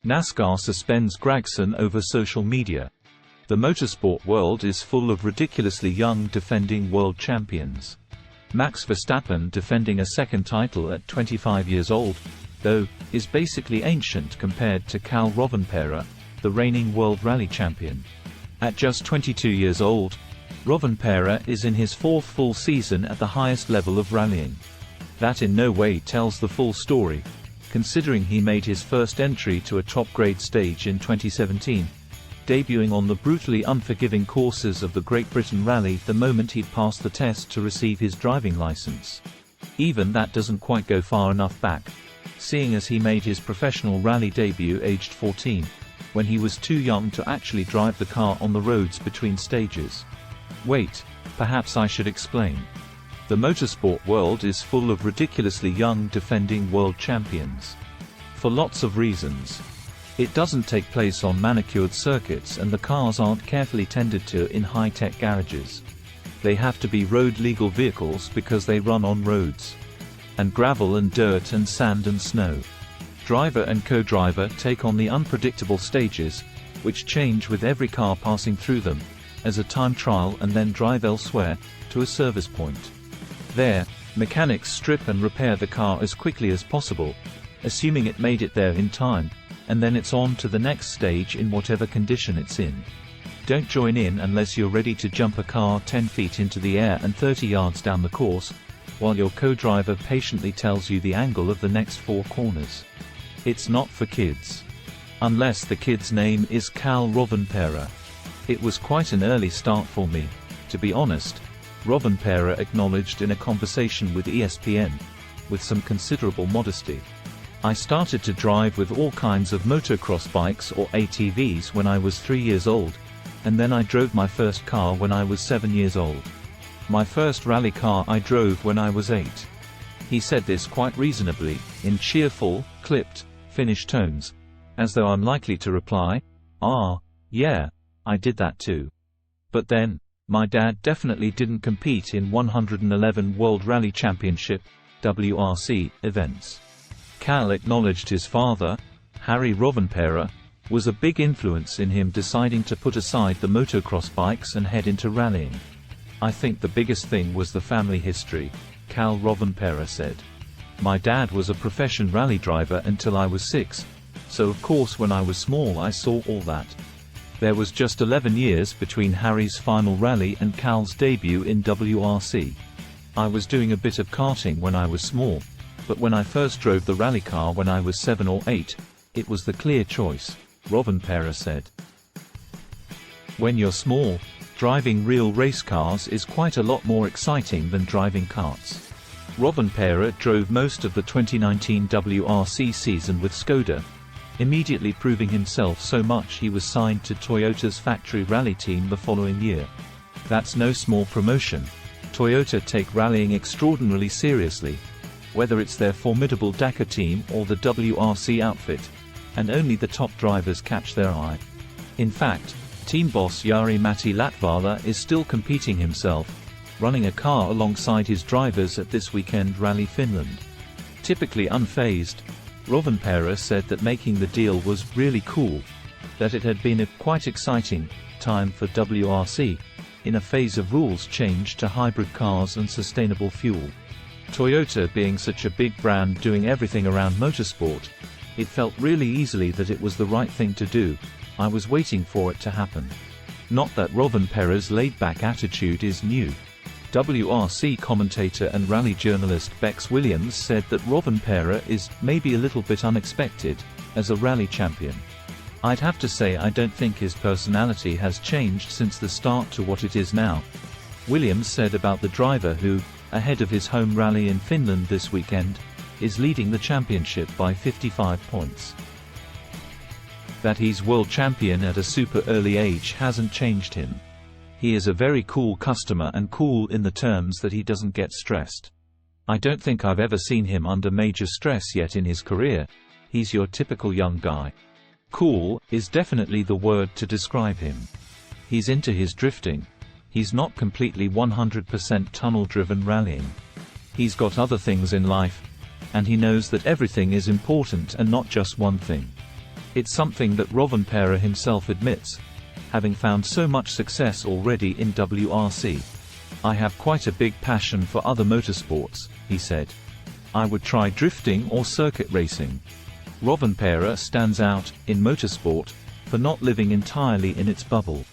NASCAR suspends Gragson over social media. The motorsport world is full of ridiculously young defending world champions. Max Verstappen, defending a second title at 25 years old, though, is basically ancient compared to Cal Rovanperä, the reigning World Rally Champion. At just 22 years old, Rovanperä is in his fourth full season at the highest level of rallying. That in no way tells the full story, considering he made his first entry to a top-grade stage in 2017, debuting on the brutally unforgiving courses of the Great Britain Rally the moment he'd passed the test to receive his driving license. Even that doesn't quite go far enough back, seeing as he made his professional rally debut aged 14, when he was too young to actually drive the car on the roads between stages. Wait, perhaps I should explain. The motorsport world is full of ridiculously young defending world champions. For lots of reasons. It doesn't take place on manicured circuits and the cars aren't carefully tended to in high-tech garages. They have to be road-legal vehicles because they run on roads. And gravel and dirt and sand and snow. Driver and co-driver take on the unpredictable stages, which change with every car passing through them, as a time trial and then drive elsewhere, to a service point. There, mechanics strip and repair the car as quickly as possible, assuming it made it there in time, and then it's on to the next stage in whatever condition it's in. Don't join in unless you're ready to jump a car 10 feet into the air and 30 yards down the course, while your co-driver patiently tells you the angle of the next 4 corners. It's not for kids. Unless the kid's name is Cal Rovanperä. It was quite an early start for me, to be honest, Rovanperä acknowledged in a conversation with ESPN, with some considerable modesty. I started to drive with all kinds of motocross bikes or ATVs when I was 3 years old, and then I drove my first car when I was 7 years old. My first rally car I drove when I was 8. He said this quite reasonably, in cheerful, clipped, finished tones, as though I'm likely to reply, yeah, I did that too. But then, my dad definitely didn't compete in 111 World Rally Championship (WRC) events. Cal acknowledged his father, Harry Rovanperä, was a big influence in him deciding to put aside the motocross bikes and head into rallying. I think the biggest thing was the family history, Cal Rovanperä said. My dad was a professional rally driver until I was 6, so of course when I was small I saw all that. There was just 11 years between Harry's final rally and Cal's debut in WRC. I was doing a bit of karting when I was small, but when I first drove the rally car when I was 7 or 8, it was the clear choice, Rovanperä said. When you're small, driving real race cars is quite a lot more exciting than driving karts. Rovanperä drove most of the 2019 WRC season with Skoda, immediately proving himself so much he was signed to Toyota's factory rally team the following year. That's no small promotion. Toyota take rallying extraordinarily seriously, whether it's their formidable Dakar team or the WRC outfit, and only the top drivers catch their eye. In fact, team boss Jari-Matti Latvala is still competing himself, running a car alongside his drivers at this weekend Rally Finland. Typically unfazed, Rovanperä said that making the deal was really cool, that it had been a quite exciting time for WRC, in a phase of rules change to hybrid cars and sustainable fuel. Toyota being such a big brand doing everything around motorsport, it felt really easily that it was the right thing to do. I was waiting for it to happen. Not that Rovanperä's laid-back attitude is new. WRC commentator and rally journalist Bex Williams said that Rovanperä is maybe a little bit unexpected as a rally champion. I'd have to say I don't think his personality has changed since the start to what it is now. Williams said about the driver who, ahead of his home rally in Finland this weekend, is leading the championship by 55 points. That he's world champion at a super early age hasn't changed him. He is a very cool customer and cool in the terms that he doesn't get stressed. I don't think I've ever seen him under major stress yet in his career. He's your typical young guy. Cool is definitely the word to describe him. He's into his drifting. He's not completely 100% tunnel-driven rallying. He's got other things in life, and he knows that everything is important and not just one thing. It's something that Rovanperä himself admits, having found so much success already in WRC. "I have quite a big passion for other motorsports," he said. "I would try drifting or circuit racing." Rovanperä stands out, in motorsport, for not living entirely in its bubble.